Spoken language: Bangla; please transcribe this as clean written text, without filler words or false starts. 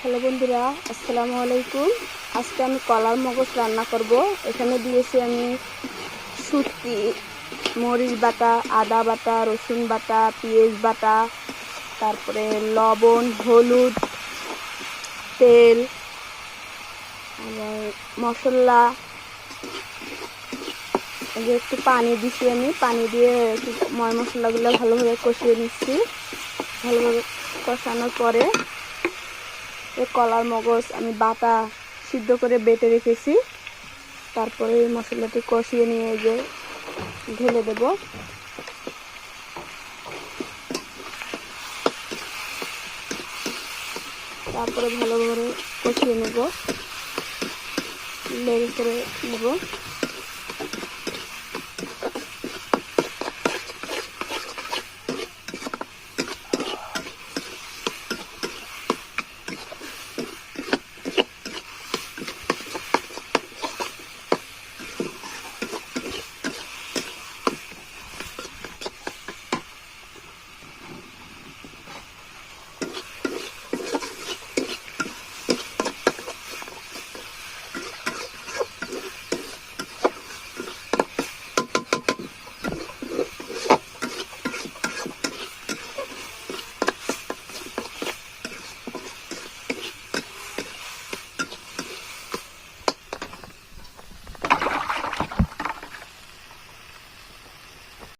হ্যালো বন্ধুরা, আসসালামু আলাইকুম। আজকে আমি কলার মগজ রান্না করব। এখানে দিয়েছি আমি শুটকি, মরিচ বাটা, আদা বাটা, রসুন বাটা, পেঁয়াজ বাটা, তারপরে লবণ, হলুদ, তেল, আবার মশলা, একটু পানি দিছি। আমি পানি দিয়ে একটু মশলাগুলো ভালোভাবে কষিয়ে নিচ্ছি। ভালোভাবে কষানোর পরে কলার মগজ আমি বাটা সিদ্ধ করে বেটে রেখেছি। তারপরে এই মশলাটি কষিয়ে নিয়ে যে ঢেলে দেব। তারপরে ভালোভাবে কষিয়ে নেব, লেগে করে নেব।